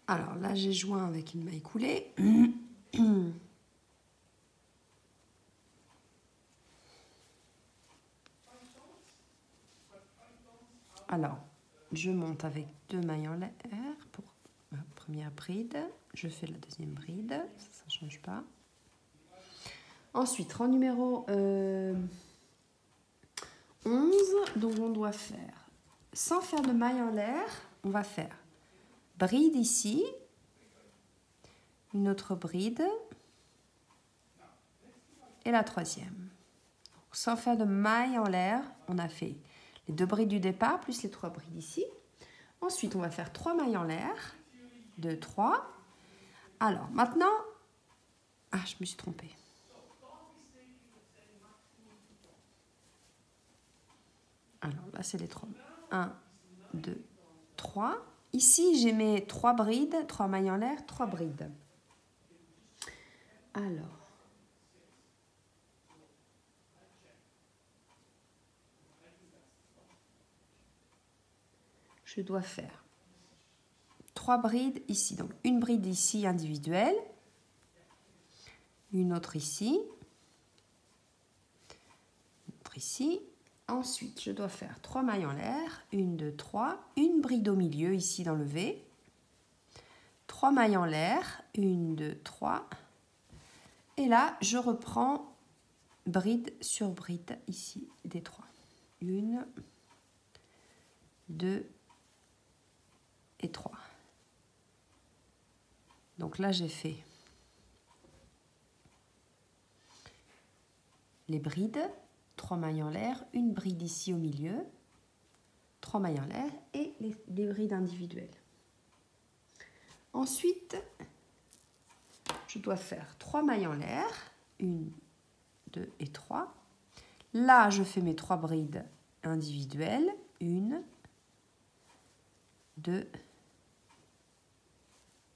Alors là, j'ai joint avec une maille coulée. Alors, je monte avec 2 mailles en l'air pour ma première bride. Je fais la deuxième bride, ça ne change pas. Ensuite, rang numéro 11, donc on doit faire, sans faire de maille en l'air, on va faire bride ici, une autre bride et la troisième. Donc, sans faire de maille en l'air, on a fait les 2 brides du départ plus les 3 brides ici. Ensuite, on va faire 3 mailles en l'air, 2, 3. Alors, maintenant, je me suis trompée. Alors là, c'est les 3. 1, 2, 3. Ici, j'ai mes 3 brides, 3 mailles en l'air, 3 brides. Alors, je dois faire 3 brides ici. Donc, une bride ici individuelle, une autre ici, une autre ici. Ensuite, je dois faire 3 mailles en l'air, 1, 2, 3, une bride au milieu ici dans le V, 3 mailles en l'air, 1, 2, 3. Et là, je reprends bride sur bride ici des 3. 1, 2 et 3. Donc là, j'ai fait les brides, 3 mailles en l'air, une bride ici au milieu, 3 mailles en l'air et les brides individuelles. Ensuite, je dois faire 3 mailles en l'air, 1, 2 et 3. Là, je fais mes 3 brides individuelles, 1, 2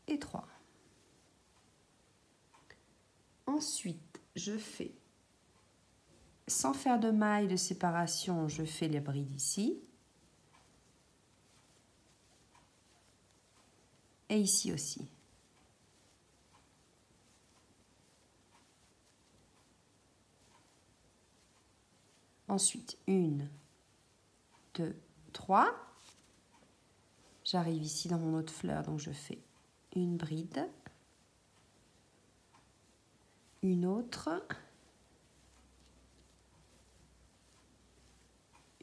et 3. Ensuite, je fais, sans faire de maille de séparation, je fais les brides ici. Et ici aussi. Ensuite, 1, 2, 3. J'arrive ici dans mon autre fleur, donc je fais une bride, une autre,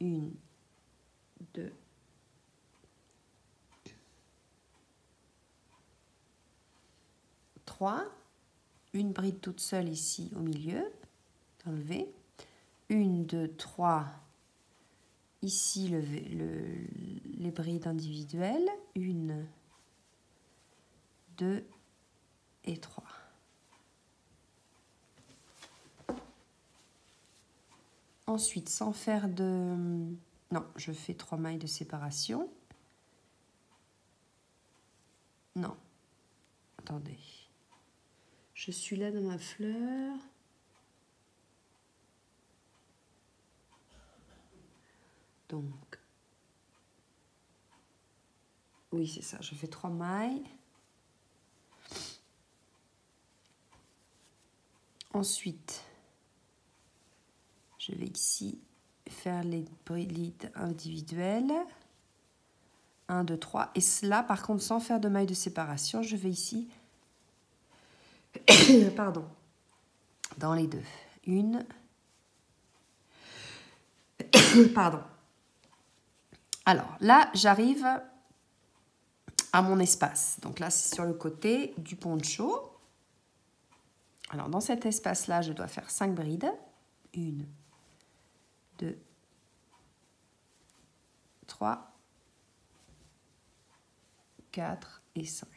1, 2, 3, une bride toute seule ici au milieu, dans le V, 1, 2, 3, ici les brides individuelles, 1, 2 et 3. Ensuite, sans faire de... Non, je fais 3 mailles de séparation. Non. Attendez. Je suis là dans ma fleur. Donc, oui, c'est ça. Je fais 3 mailles. Ensuite, je vais ici faire les brides individuelles. 1, 2, 3. Et cela, par contre, sans faire de maille de séparation, je vais ici, pardon, dans les deux. 1, pardon. Alors, là, j'arrive à mon espace. Donc là, c'est sur le côté du poncho. Alors, dans cet espace-là, je dois faire 5 brides. 1, 2, 3, 4 et 5.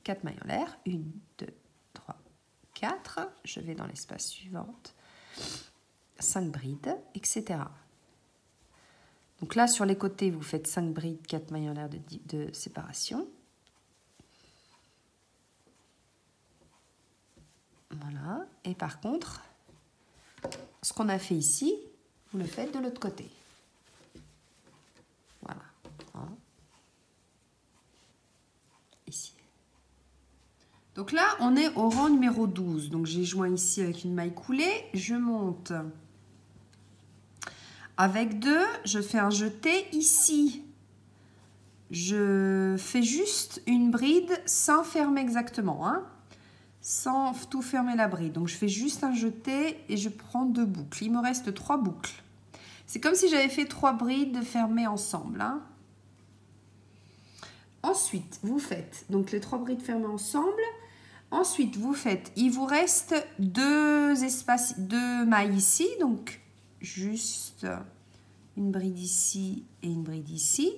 4 mailles en l'air. 1, 2, 3, 4. Je vais dans l'espace suivant. 5 brides, etc. Donc là, sur les côtés, vous faites 5 brides, 4 mailles en l'air de séparation. Voilà. Et par contre, ce qu'on a fait ici, vous le faites de l'autre côté. Voilà. Donc là, on est au rang numéro 12. Donc j'ai joint ici avec une maille coulée. Je monte avec 2. Je fais un jeté ici. Je fais juste une bride sans fermer exactement, hein, sans tout fermer la bride. Donc je fais juste un jeté et je prends 2 boucles. Il me reste 3 boucles. C'est comme si j'avais fait 3 brides fermées ensemble, hein. Ensuite, vous faites donc les 3 brides fermées ensemble. Ensuite, vous faites, il vous reste 2 mailles ici, donc juste une bride ici et une bride ici.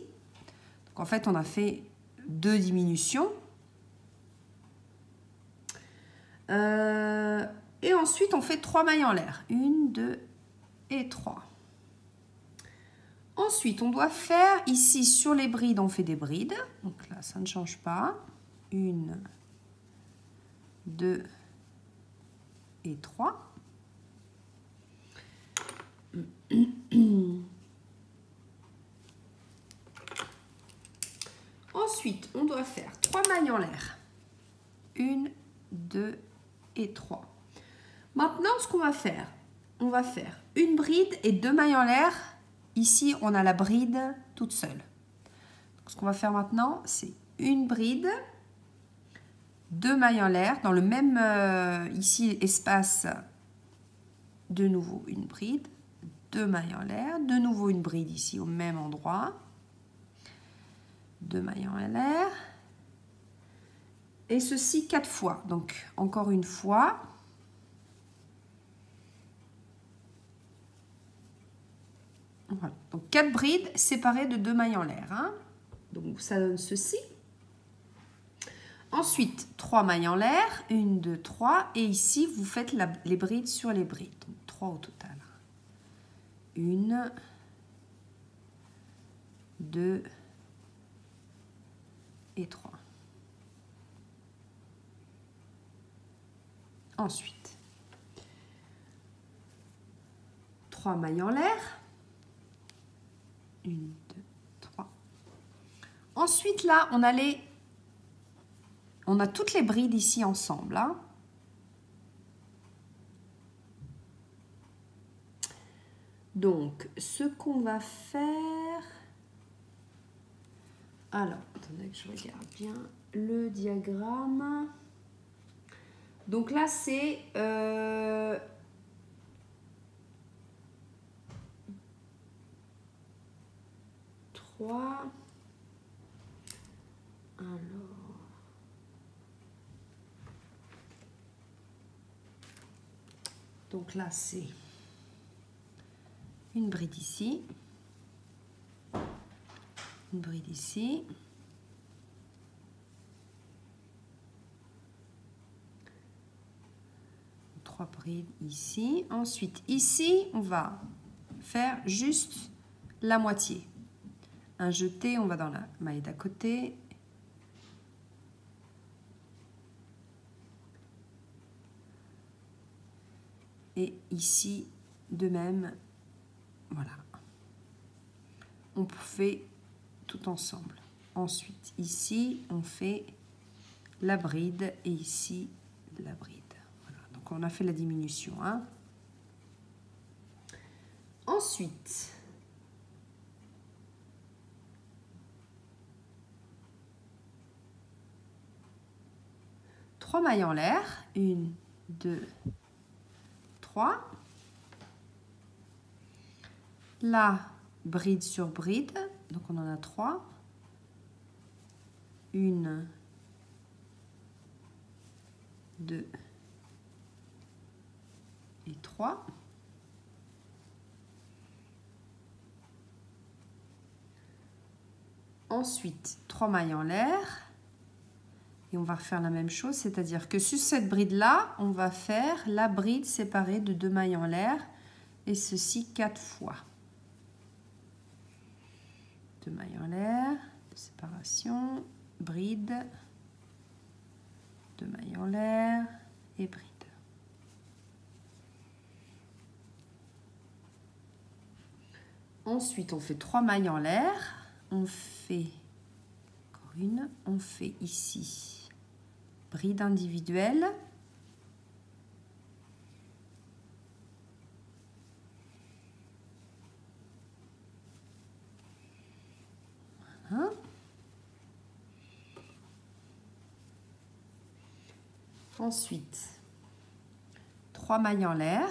Donc en fait, on a fait 2 diminutions. Et ensuite, on fait 3 mailles en l'air. 1, 2 et 3. Ensuite, on doit faire ici sur les brides, on fait des brides. Donc là, ça ne change pas. 1, 2 et 3. Ensuite, on doit faire 3 mailles en l'air. 1, 2 et 3. Maintenant, ce qu'on va faire, on va faire une bride et 2 mailles en l'air. Ici, on a la bride toute seule. Donc, ce qu'on va faire maintenant, c'est une bride, 2 mailles en l'air, dans le même ici espace, de nouveau une bride, 2 mailles en l'air, de nouveau une bride ici au même endroit, 2 mailles en l'air, et ceci 4 fois. Donc encore une fois, voilà. Donc 4 brides séparées de 2 mailles en l'air, hein. Donc ça donne ceci. Ensuite, 3 mailles en l'air, 1, 2, 3, et ici vous faites les brides sur les brides, donc 3 au total. 1, 2 et 3. Ensuite, 3 mailles en l'air, 1, 2, 3. Ensuite, là, on a toutes les brides ici ensemble, hein. Donc, ce qu'on va faire... Alors, attendez que je regarde bien le diagramme. Donc là, c'est... 3. Alors... Donc là, c'est une bride ici, une bride ici, trois brides ici. Ensuite, ici, on va faire juste la moitié. Un jeté, on va dans la maille d'à côté. Et ici, de même, voilà. On fait tout ensemble. Ensuite, ici, on fait la bride et ici, la bride. Voilà. Donc, on a fait la diminution, hein. Ensuite, trois mailles en l'air. 1, 2, 3. La bride sur bride, donc on en a 3. 1, 2 et 3. Ensuite, 3 mailles en l'air. Et on va refaire la même chose, c'est-à-dire que sur cette bride-là, on va faire la bride séparée de 2 mailles en l'air. Et ceci 4 fois. 2 mailles en l'air, de séparation, bride, 2 mailles en l'air et bride. Ensuite, on fait 3 mailles en l'air. On fait encore une. On fait ici bride individuelle. Voilà. Ensuite, 3 mailles en l'air.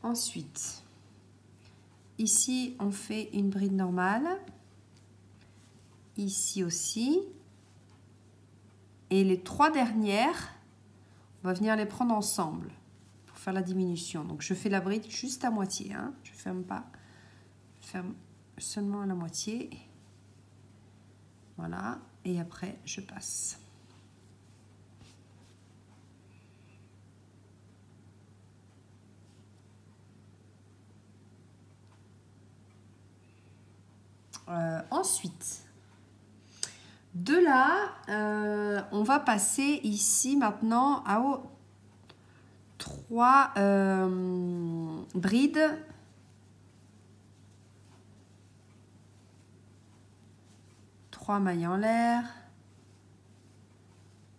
Ensuite, ici, on fait une bride normale. Ici aussi. Et les 3 dernières, on va venir les prendre ensemble pour faire la diminution. Donc, je fais la bride juste à moitié. Hein. Je ne ferme pas. Je ferme seulement à la moitié. Voilà. Et après, je passe. Ensuite, de là, on va passer ici maintenant à 3 brides. Trois mailles en l'air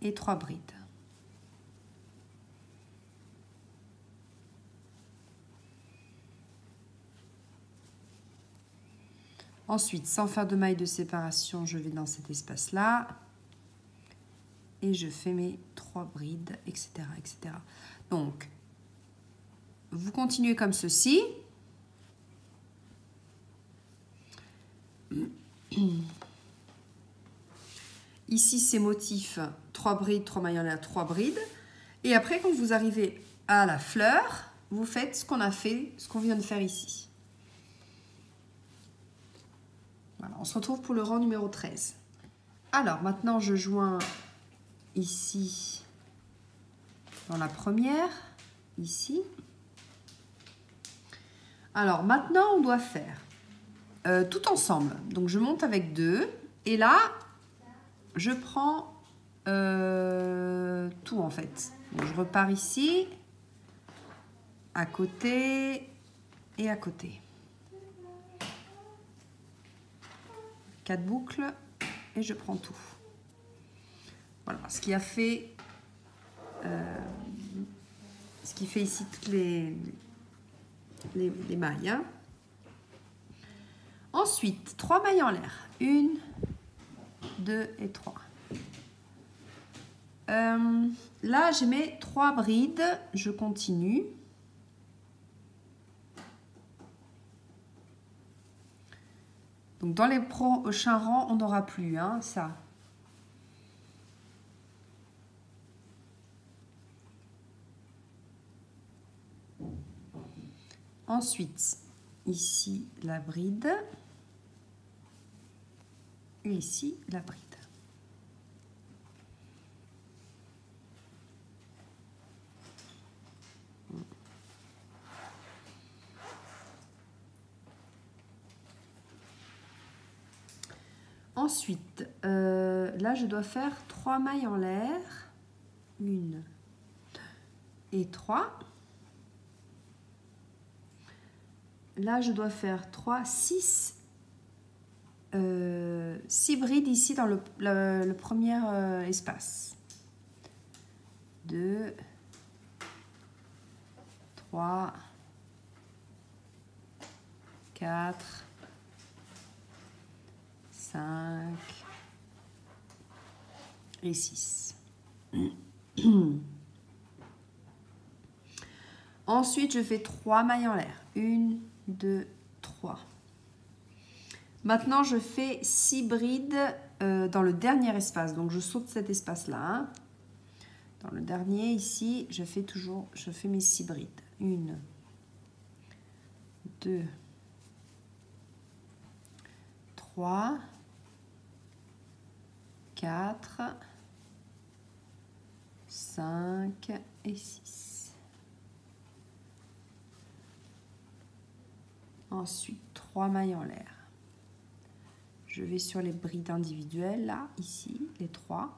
et 3 brides. Ensuite, sans faire de maille de séparation, je vais dans cet espace-là et je fais mes 3 brides, etc., etc. Donc, vous continuez comme ceci. Ici, c'est motif 3 brides, 3 mailles en l'air, 3 brides. Et après, quand vous arrivez à la fleur, vous faites ce qu'on a fait, ce qu'on vient de faire ici. Voilà, on se retrouve pour le rang numéro 13. Alors, maintenant, je joins ici dans la première, ici. Alors, maintenant, on doit faire tout ensemble. Donc, je monte avec 2. Et là, je prends tout, en fait. Donc, je repars ici, à côté et à côté. 4 boucles et je prends tout. Voilà, ce qui fait ici toutes les mailles. Hein. Ensuite, 3 mailles en l'air. 1, 2 et 3. Là, je mets 3 brides. Je continue. Donc, dans les prochains rangs, on n'aura plus ça. Ensuite, ici, la bride. Et ici, la bride. Ensuite, là, je dois faire 3 mailles en l'air. 1 et 3. Là, je dois faire 6 brides ici dans le premier espace. 2, 3, 4, 5 et 6. Ensuite, je fais 3 mailles en l'air. 1, 2, 3. Maintenant, je fais 6 brides dans le dernier espace. Donc, je saute cet espace-là. Hein. Dans le dernier, ici, je fais mes 6 brides. 1, 2, 3, 4, 5 et 6. Ensuite, 3 mailles en l'air. Je vais sur les brides individuelles, là, ici, les 3.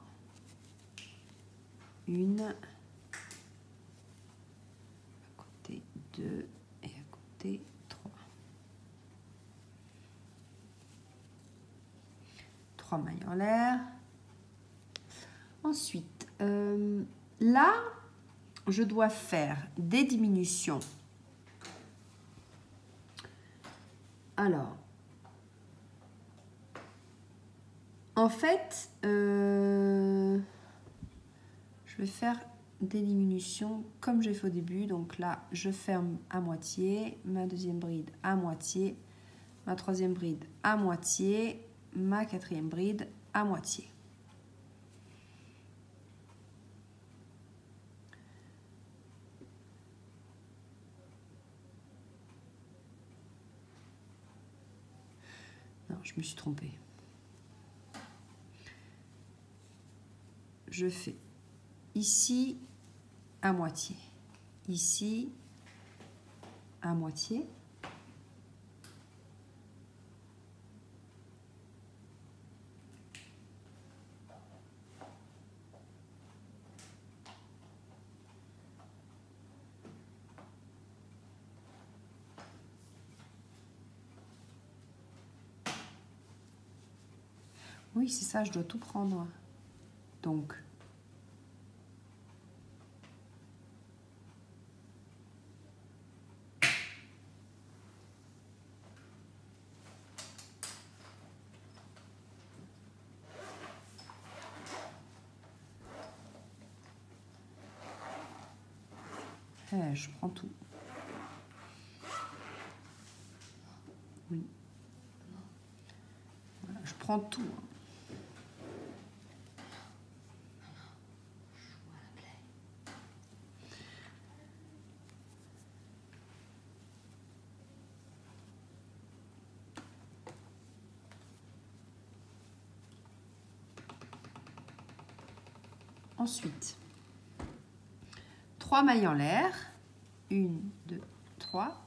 1, 2 et à côté 3. 3 mailles en l'air. Ensuite, là, je dois faire des diminutions. Alors, en fait, je vais faire des diminutions comme j'ai fait au début. Donc là, je ferme à moitié, ma deuxième bride à moitié, ma troisième bride à moitié, ma quatrième bride à moitié. Non, je me suis trompée. Je fais ici à moitié, ici à moitié, oui c'est ça, je dois tout prendre, donc je prends tout. Oui. Voilà, je prends tout. Ensuite, 3 mailles en l'air, 1, 2, 3,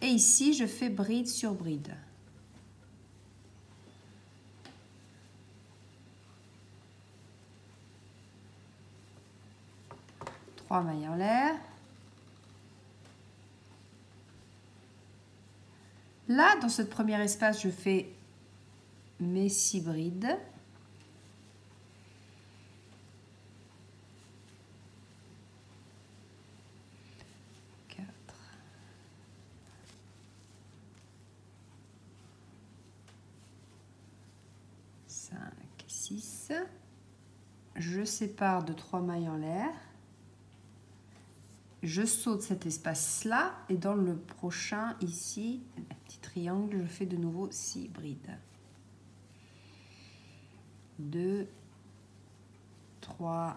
et ici je fais bride sur bride. Trois mailles en l'air. Là, dans ce premier espace, je fais mes 6 brides. Je sépare de 3 mailles en l'air, je saute cet espace là et dans le prochain ici, un petit triangle, je fais de nouveau 6 brides. 2, 3,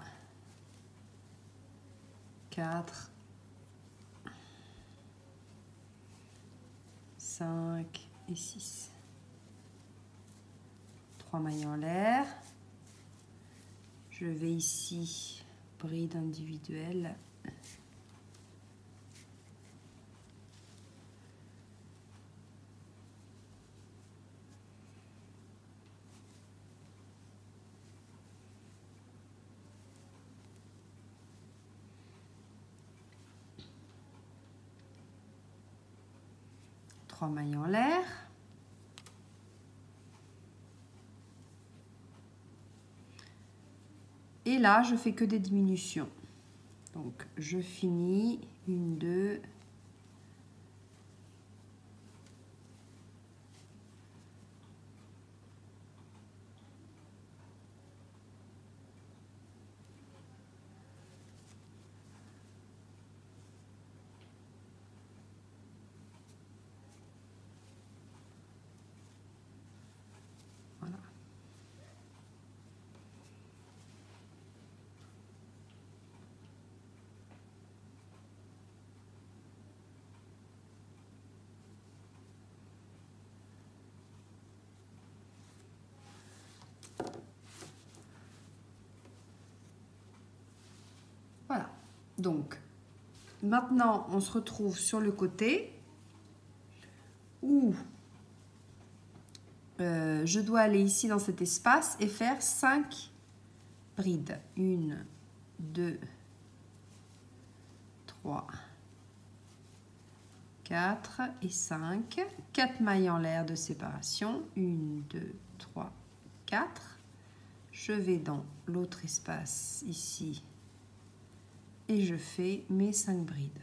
4, 5 et 6. 3 mailles en l'air. Je vais ici, bride individuelle. Trois mailles en l'air. Et là, je fais que des diminutions. Donc, je finis 1, 2, voilà. Voilà. Donc, maintenant, on se retrouve sur le côté où je dois aller ici dans cet espace et faire 5 brides. 1, 2, 3, 4 et 5. 4 mailles en l'air de séparation. 1, 2, 3, 4. Je vais dans l'autre espace ici et je fais mes 5 brides.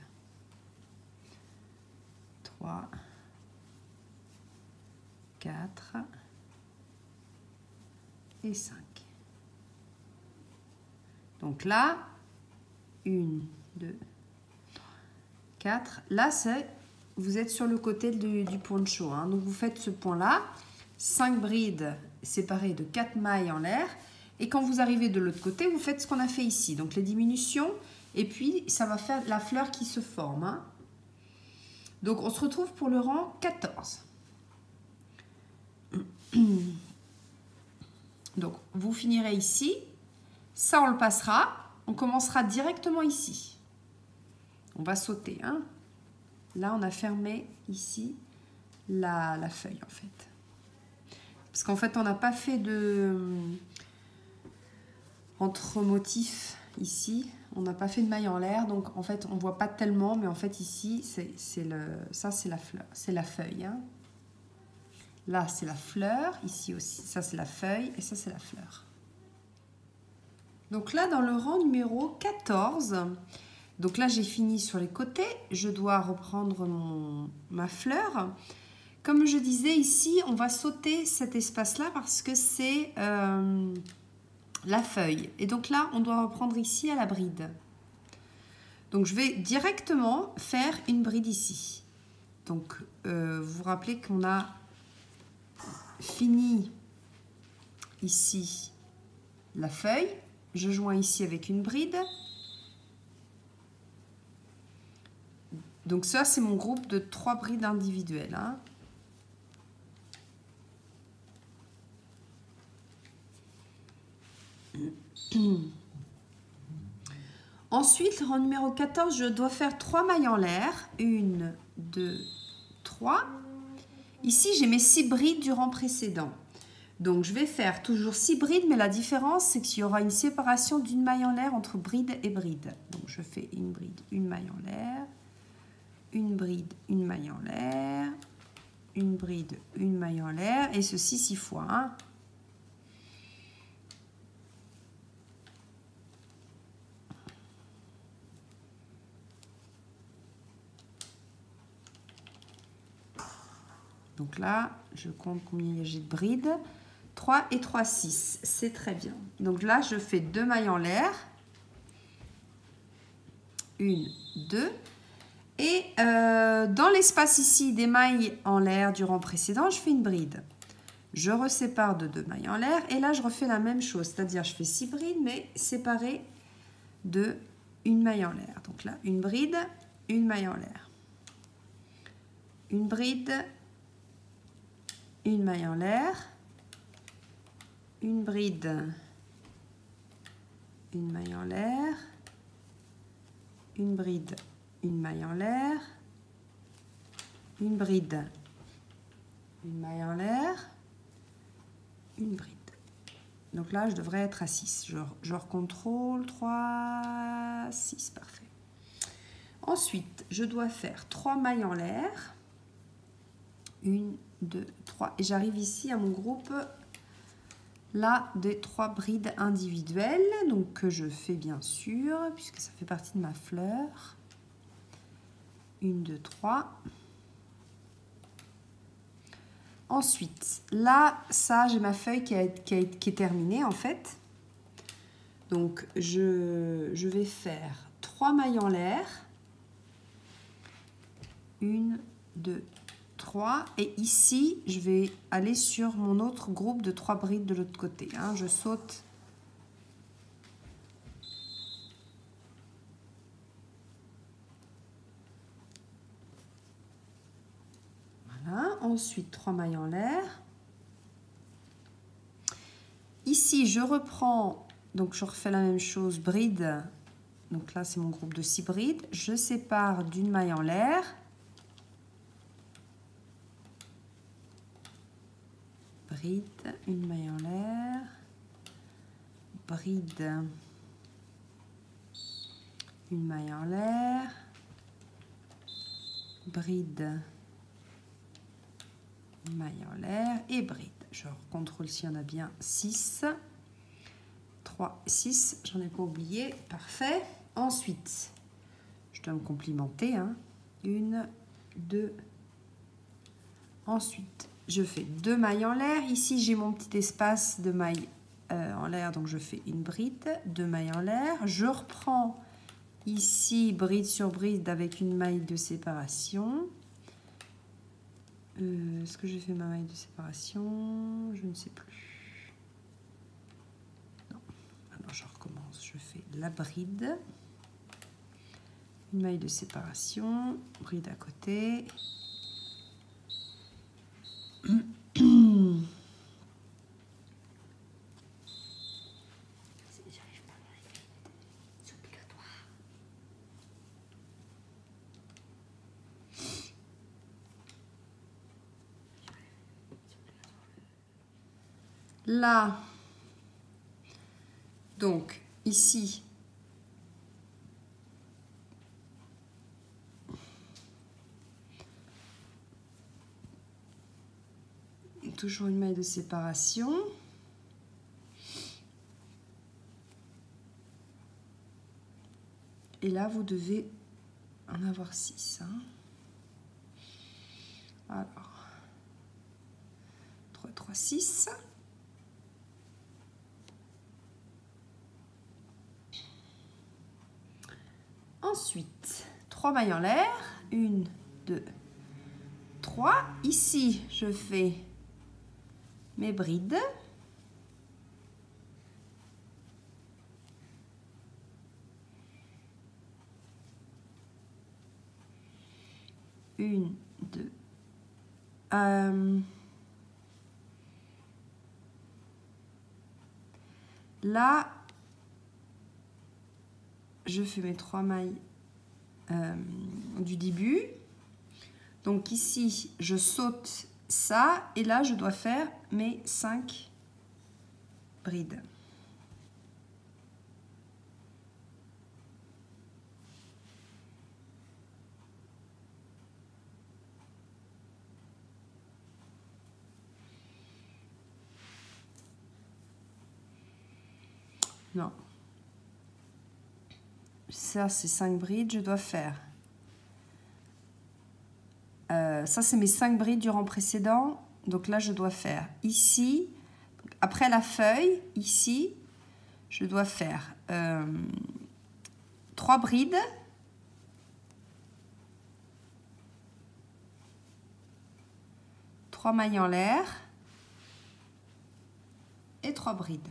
3, 4 et 5. Donc là, 1, 2, 3, 4. Là, vous êtes sur le côté du poncho. Hein. Donc vous faites ce point-là, 5 brides séparées de 4 mailles en l'air. Et quand vous arrivez de l'autre côté, vous faites ce qu'on a fait ici. Donc les diminutions, et puis ça va faire la fleur qui se forme. Hein. Donc on se retrouve pour le rang 14. Donc vous finirez ici. Ça, on le passera. On commencera directement ici. On va sauter. Hein. Là, on a fermé ici la feuille, en fait. Parce qu'en fait, on n'a pas fait de... entre motifs ici. On n'a pas fait de maille en l'air. Donc, en fait, on ne voit pas tellement. Mais en fait, ici, ça, c'est la fleur. C'est la feuille. Hein. Là, c'est la fleur. Ici aussi, ça, c'est la feuille. Et ça, c'est la fleur. Donc là, dans le rang numéro 14, donc là, j'ai fini sur les côtés. Je dois reprendre ma fleur. Comme je disais ici, on va sauter cet espace-là parce que c'est la feuille. Et donc là, on doit reprendre ici à la bride. Donc, je vais directement faire une bride ici. Donc, vous vous rappelez qu'on a fini ici la feuille. Je joins ici avec une bride. Donc ça, c'est mon groupe de 3 brides individuelles. Hein. Ensuite, rang numéro 14, je dois faire 3 mailles en l'air. 1, 2, 3. Ici, j'ai mes 6 brides du rang précédent. Donc, je vais faire toujours 6 brides, mais la différence, c'est qu'il y aura une séparation d'une maille en l'air entre bride et bride. Donc, je fais une bride, une maille en l'air, une bride, une maille en l'air, une bride, une maille en l'air, et ceci 6 fois. Hein. Donc là, je compte combien j'ai de brides. 3 et 3, 6. C'est très bien. Donc là, je fais 2 mailles en l'air. 1, 2. Et dans l'espace ici des mailles en l'air du rang précédent, je fais une bride. Je resépare de 2 mailles en l'air. Et là, je refais la même chose. C'est-à-dire, je fais 6 brides, mais séparées de une maille en l'air. Donc là, une bride, une maille en l'air. Une bride, une maille en l'air. Une bride, une maille en l'air, une bride, une maille en l'air, une bride, une maille en l'air, une bride. Donc là, je devrais être à 6. Je recontrôle 3, 6, parfait. Ensuite, je dois faire 3 mailles en l'air. 1, 2, 3. Et j'arrive ici à mon groupe là des 3 brides individuelles, donc que je fais bien sûr, puisque ça fait partie de ma fleur. 1, 2, 3. Ensuite, là, ça, j'ai ma feuille qui est terminée en fait. Donc, je vais faire 3 mailles en l'air. 1, 2, 3. Et ici, je vais aller sur mon autre groupe de 3 brides de l'autre côté. Hein. Je saute. Voilà. Ensuite, 3 mailles en l'air. Ici, je reprends, donc je refais la même chose, bride. Donc là, c'est mon groupe de 6 brides. Je sépare d'une maille en l'air. Bride, une maille en l'air, bride, une maille en l'air, bride, maille en l'air et bride. Je contrôle s'il y en a bien 6. 3, 6, j'en ai pas oublié. Parfait. Ensuite, je dois me complimenter. 1, 2. Ensuite, je fais 2 mailles en l'air. Ici, j'ai mon petit espace de mailles en l'air, donc je fais une bride, 2 mailles en l'air. Je reprends ici bride sur bride avec une maille de séparation. Est-ce que j'ai fait ma maille de séparation? Je ne sais plus. Non. Alors je recommence. Je fais la bride, une maille de séparation, bride à côté. Là, donc ici, toujours une maille de séparation. Et là, vous devez en avoir 6. Alors, 3, 3, 6. Ensuite, 3 mailles en l'air. 1, 2, 3. Ici, je fais mes brides. Une, deux. Là, je fais mes 3 mailles du début. Donc ici, je saute ça et là, je dois faire mes 5 brides. Non. Ça, c'est 5 brides, je dois faire. Ça, c'est mes 5 brides du rang précédent. Donc là, je dois faire ici, après la feuille, ici, je dois faire 3 brides. Trois mailles en l'air et 3 brides.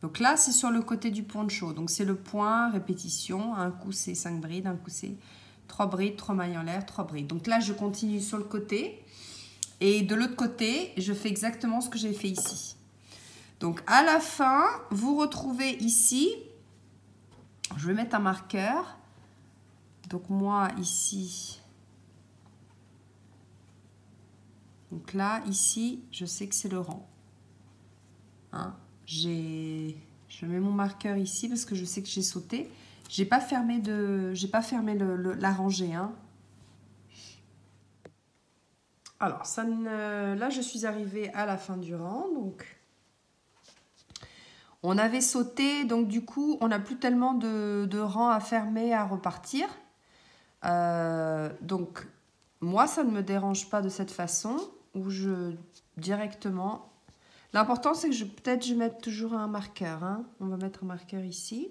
Donc là, c'est sur le côté du poncho. Donc c'est le point, répétition. Un coup, c'est 5 brides, un coup, c'est 3 brides, 3 mailles en l'air, 3 brides. Donc là, je continue sur le côté. Et de l'autre côté, je fais exactement ce que j'ai fait ici. Donc à la fin, vous retrouvez ici, je vais mettre un marqueur. Donc moi, ici, donc là, ici, je sais que c'est le rang. Je mets mon marqueur ici parce que je sais que j'ai sauté. J'ai pas fermé la rangée. Alors, là, je suis arrivée à la fin du rang. Donc, on avait sauté. Donc, du coup, on n'a plus tellement de rang à fermer, à repartir. Donc, moi, ça ne me dérange pas de cette façon. Où je directement... L'important, c'est que peut-être je mette toujours un marqueur. On va mettre un marqueur ici.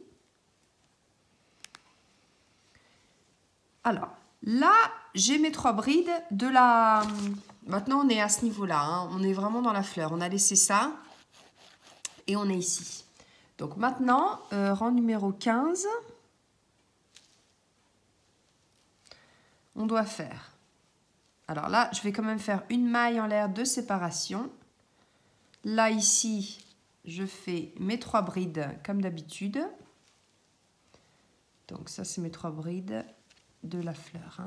Alors, là, j'ai mes 3 brides de la... Maintenant, on est à ce niveau-là. On est vraiment dans la fleur. On a laissé ça. Et on est ici. Donc maintenant, rang numéro 15. On doit faire... Alors là, je vais quand même faire une maille en l'air de séparation. Là, ici, je fais mes 3 brides comme d'habitude. Donc ça, c'est mes 3 brides de la fleur.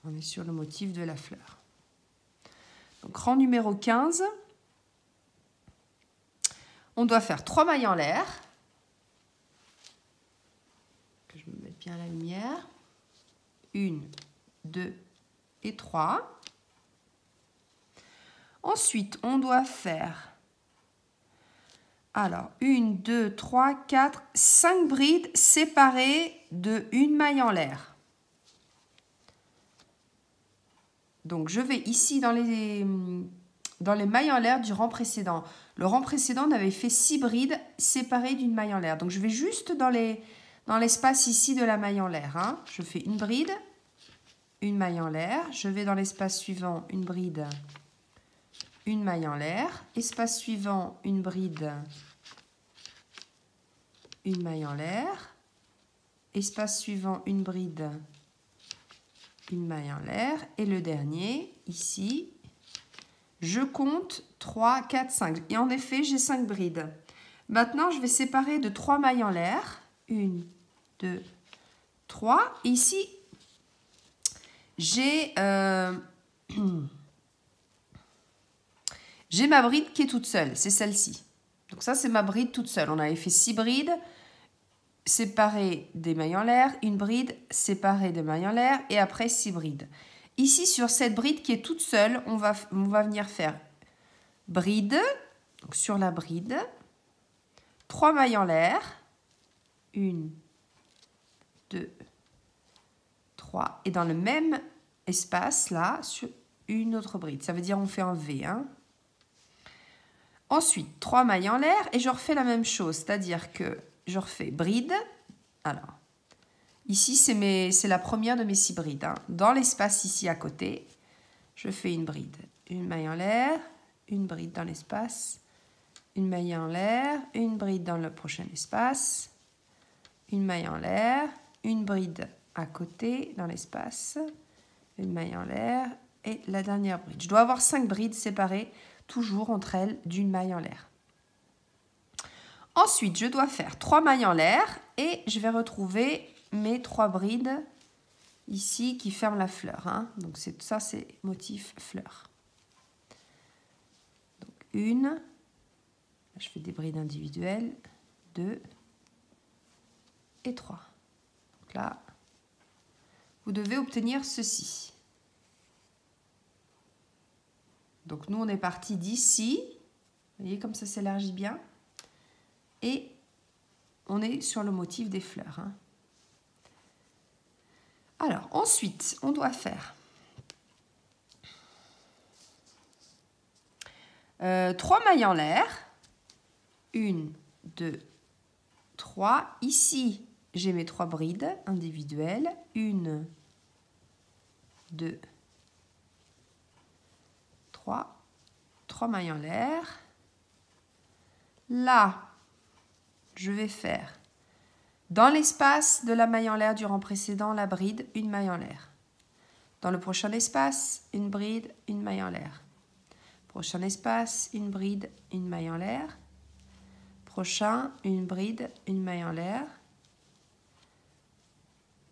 On est sur le motif de la fleur. Donc, rang numéro 15. On doit faire 3 mailles en l'air. Que je me mette bien la lumière. 1, 2 et 3. Ensuite, on doit faire, alors, 1, 2, 3, 4, 5 brides séparées de une maille en l'air. Donc, je vais ici dans les mailles en l'air du rang précédent. Le rang précédent, on avait fait 6 brides séparées d'une maille en l'air. Donc, je vais juste dans l'espace ici de la maille en l'air. Hein. Je fais une bride, une maille en l'air. Je vais dans l'espace suivant, une bride, une maille en l'air. Espace suivant, une bride, une maille en l'air. Espace suivant, une bride, une maille en l'air. Et le dernier, ici, je compte 3, 4, 5. Et en effet, j'ai 5 brides. Maintenant, je vais séparer de 3 mailles en l'air. 1, 2, 3. Et ici, j'ai ma bride qui est toute seule. C'est celle-ci. Donc ça, c'est ma bride toute seule. On avait fait 6 brides séparées des mailles en l'air. Une bride séparée des mailles en l'air. Et après, 6 brides. Ici, sur cette bride qui est toute seule, on va venir faire bride, donc sur la bride, 3 mailles en l'air, 1, 2, 3, et dans le même espace, là, sur une autre bride. Ça veut dire on fait un V. Hein. Ensuite, 3 mailles en l'air, et je refais la même chose, c'est-à-dire que je refais bride. Alors, ici, c'est la première de mes 6 brides. Hein. Dans l'espace ici à côté, je fais une bride. Une maille en l'air, une bride dans l'espace, une maille en l'air, une bride dans le prochain espace, une maille en l'air, une bride à côté dans l'espace, une maille en l'air et la dernière bride. Je dois avoir 5 brides séparées, toujours entre elles, d'une maille en l'air. Ensuite, je dois faire 3 mailles en l'air et je vais retrouver mes 3 brides ici qui ferment la fleur. Hein. Donc ça, c'est motif fleur. Donc 1, je fais des brides individuelles, 2 et 3. Donc là, vous devez obtenir ceci. Donc nous, on est parti d'ici. Vous voyez comme ça s'élargit bien. Et on est sur le motif des fleurs. Hein. Alors, ensuite, on doit faire 3 mailles en l'air. 1, 2, 3. Ici, j'ai mes 3 brides individuelles. 1, 2, 3. 3 mailles en l'air. Là, je vais faire dans l'espace de la maille en l'air du rang précédent, la bride, une maille en l'air. Dans le prochain espace, une bride, une maille en l'air. Prochain espace, une bride, une maille en l'air. Prochain, une bride, une maille en l'air.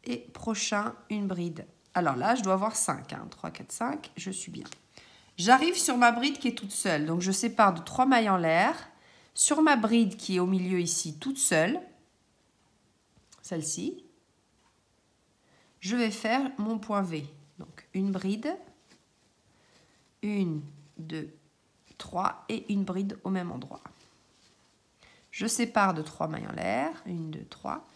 Et prochain, une bride. Alors là, je dois avoir 5. Hein. 3, 4, 5, je suis bien. J'arrive sur ma bride qui est toute seule. Donc, je sépare de 3 mailles en l'air. Sur ma bride qui est au milieu ici, toute seule, celle-ci, je vais faire mon point V. Donc, une bride, 1, 2, 3 et une bride au même endroit. Je sépare de 3 mailles en l'air, 1, 2, 3.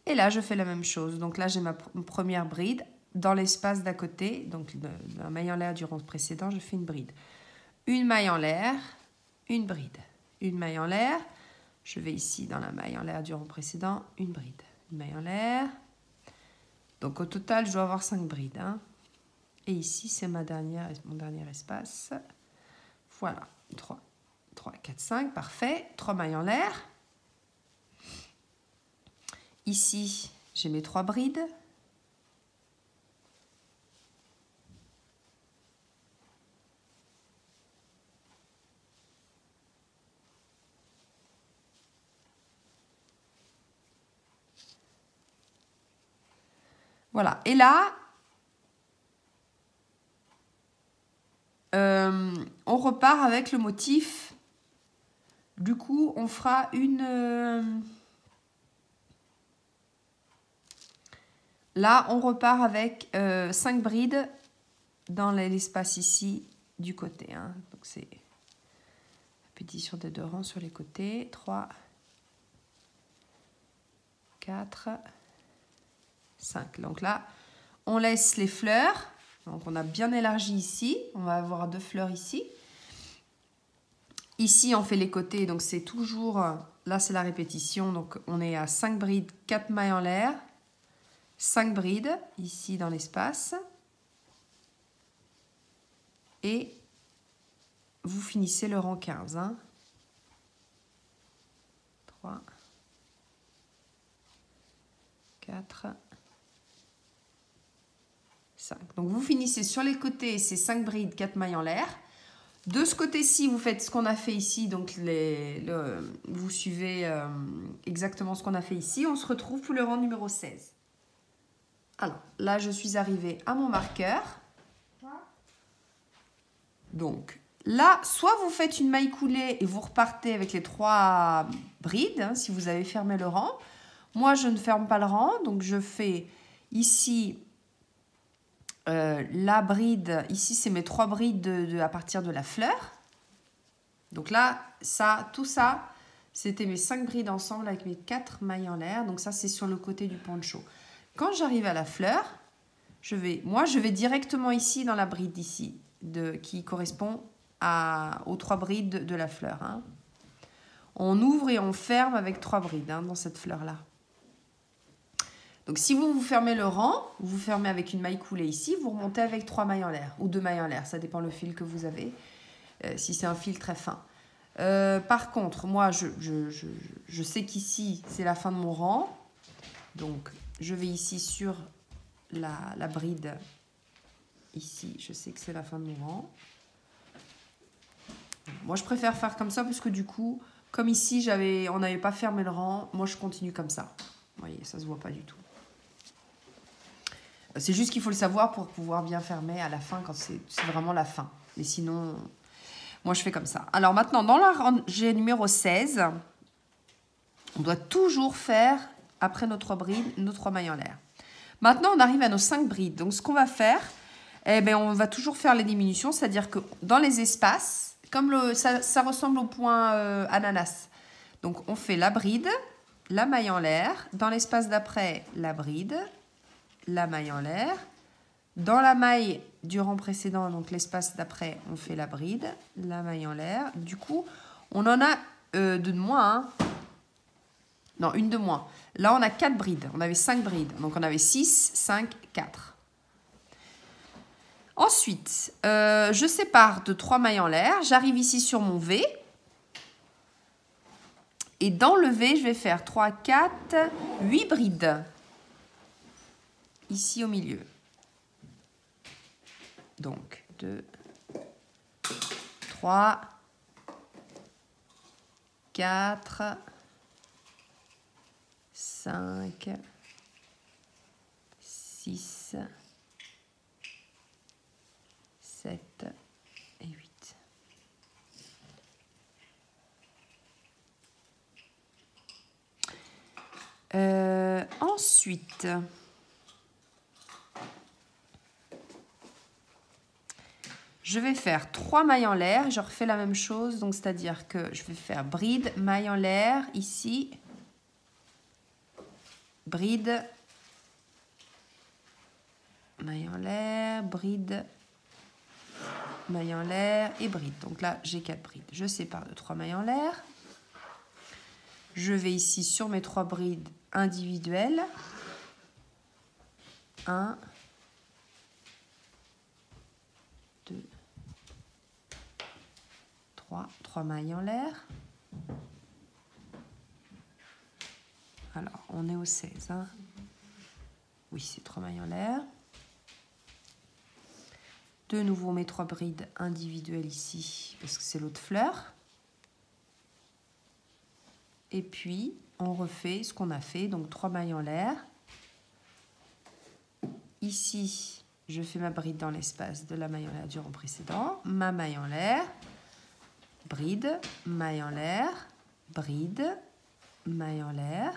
Et là, je fais la même chose. Donc là, j'ai ma première bride. Dans l'espace d'à côté, donc la maille en l'air du rang précédent, je fais une bride. Une maille en l'air, une bride. Une maille en l'air. Je vais ici dans la maille en l'air du rang précédent, une bride. Une maille en l'air. Donc au total, je dois avoir 5 brides. Hein. Et ici, c'est mon dernier espace. Voilà, 3, 4, 5, parfait. 3 mailles en l'air. Ici, j'ai mes 3 brides. Voilà, et là, on repart avec le motif Du coup, on fera une... Là, on repart avec 5 brides dans l'espace ici du côté. Hein. Donc, c'est répétition des 2 rangs sur les côtés. 3, 4, 5. Donc là, on laisse les fleurs. Donc, on a bien élargi ici. On va avoir 2 fleurs ici. Ici, on fait les côtés. Donc, c'est toujours... Là, c'est la répétition. Donc, on est à 5 brides, 4 mailles en l'air. 5 brides ici dans l'espace. Et vous finissez le rang 15. Hein. 3, 4, 5. Donc, vous finissez sur les côtés, ces 5 brides, 4 mailles en l'air. De ce côté-ci, vous faites ce qu'on a fait ici. Donc, vous suivez exactement ce qu'on a fait ici. On se retrouve pour le rang numéro 16. Alors, là, je suis arrivée à mon marqueur. Donc, là, soit vous faites une maille coulée et vous repartez avec les 3 brides, hein, si vous avez fermé le rang. Moi, je ne ferme pas le rang. Donc, je fais ici la bride. Ici, c'est mes 3 brides à partir de la fleur. Donc là, tout ça, c'était mes 5 brides ensemble avec mes 4 mailles en l'air. Donc ça, c'est sur le côté du poncho. Quand j'arrive à la fleur, je vais directement ici dans la bride ici, qui correspond aux 3 brides de la fleur. Hein. On ouvre et on ferme avec 3 brides dans cette fleur-là. Donc si vous fermez le rang, vous fermez avec une maille coulée ici, vous remontez avec 3 mailles en l'air ou 2 mailles en l'air. Ça dépend le fil que vous avez, si c'est un fil très fin. Par contre, moi, je sais qu'ici, c'est la fin de mon rang. Donc, je vais ici sur la bride. Ici, je sais que c'est la fin de mon rang. Moi, je préfère faire comme ça parce que du coup, comme ici, on n'avait pas fermé le rang, moi, je continue comme ça. Vous voyez, ça ne se voit pas du tout. C'est juste qu'il faut le savoir pour pouvoir bien fermer à la fin quand c'est vraiment la fin. Mais sinon, moi, je fais comme ça. Alors maintenant, dans la rangée numéro 16, on doit toujours faire, après nos 3 brides, nos 3 mailles en l'air. Maintenant, on arrive à nos 5 brides. Donc, ce qu'on va faire, on va toujours faire les diminutions. C'est-à-dire que dans les espaces, comme ça ressemble au point ananas. Donc, on fait la bride, la maille en l'air. Dans l'espace d'après, la bride, la maille en l'air. Dans la maille du rang précédent, donc l'espace d'après, on fait la bride, la maille en l'air. Du coup, on en a 2 de moins. Hein. Non, une de moins. Là, on a 4 brides. On avait 5 brides. Donc, on avait 6, 5, 4. Ensuite, je sépare de 3 mailles en l'air. J'arrive ici sur mon V. Et dans le V, je vais faire 3, 4, 8 brides. Ici au milieu. Donc, 2, 3, 4, 5, 6, 7 et 8. Ensuite, je vais faire 3 mailles en l'air. Je refais la même chose, donc c'est-à-dire que je vais faire bride, maille en l'air ici, bride, maille en l'air, bride, maille en l'air et bride. Donc là, j'ai 4 brides. Je sépare de 3 mailles en l'air. Je vais ici sur mes 3 brides individuelles. 1, 2, 3 mailles en l'air. Alors, on est au 16. Hein. Oui, c'est 3 mailles en l'air. De nouveau, mes 3 brides individuelles ici, parce que c'est l'autre fleur. Et puis, on refait ce qu'on a fait, donc 3 mailles en l'air. Ici, je fais ma bride dans l'espace de la maille en l'air du rang précédent, ma maille en l'air, bride, maille en l'air, bride, maille en l'air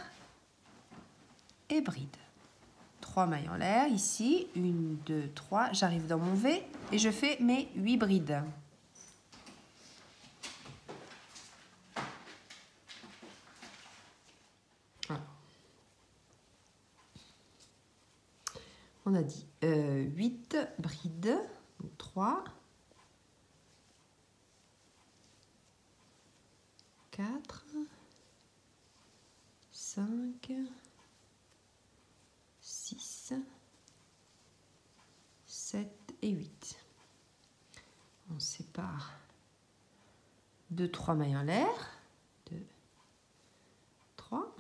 et bride. 3 mailles en l'air ici, 1, 2, 3, j'arrive dans mon V et je fais mes 8 brides. Voilà. On a dit 8 brides, donc 3, 4, 5, 6, 7 et 8. On sépare 2, 3 mailles en l'air, 2, 3.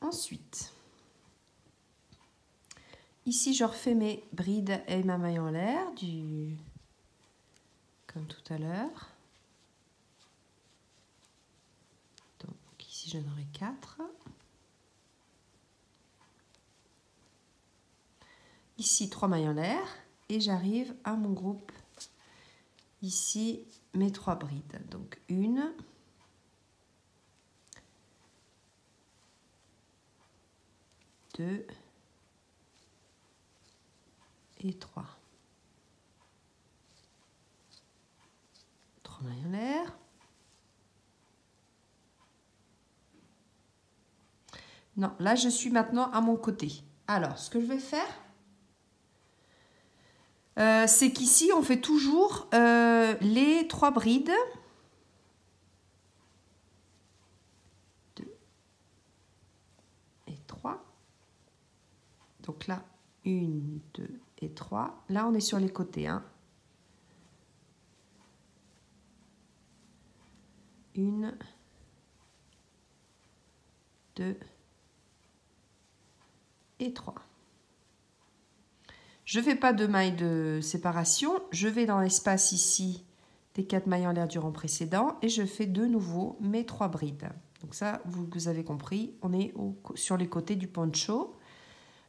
Ensuite, ici je refais mes brides et ma maille en l'air, comme tout à l'heure. Donc ici j'en aurai 4. Ici 3 mailles en l'air et j'arrive à mon groupe. Ici mes 3 brides. Donc 1, 2 et 3. 3 mailles en l'air. Non, là je suis maintenant à mon côté. Alors, ce que je vais faire, c'est qu'ici on fait toujours les 3 brides. 2 et 3. Donc là, 1, 2 et 3. Là, on est sur les côtés. 1, 2 et 3. Je ne fais pas de maille de séparation. Je vais dans l'espace ici des 4 mailles en l'air du rang précédent et je fais de nouveau mes 3 brides. Donc ça, vous avez compris, on est sur les côtés du poncho.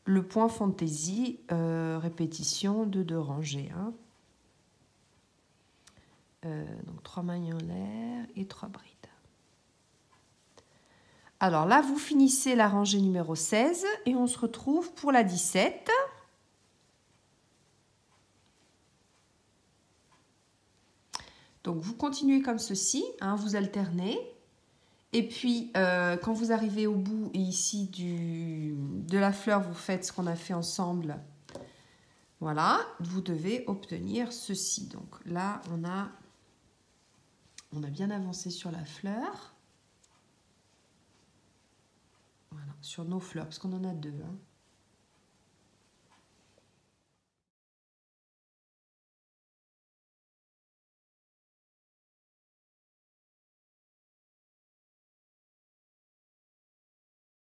Le point fantaisie, répétition de 2 rangées. Hein. Donc 3 mailles en l'air et 3 brides. Alors là, vous finissez la rangée numéro 16 et on se retrouve pour la 17. Donc vous continuez comme ceci, hein, vous alternez. Et puis quand vous arrivez au bout ici de la fleur, vous faites ce qu'on a fait ensemble. Voilà, vous devez obtenir ceci. Donc là, on a bien avancé sur la fleur. Voilà, sur nos fleurs, parce qu'on en a 2. Hein.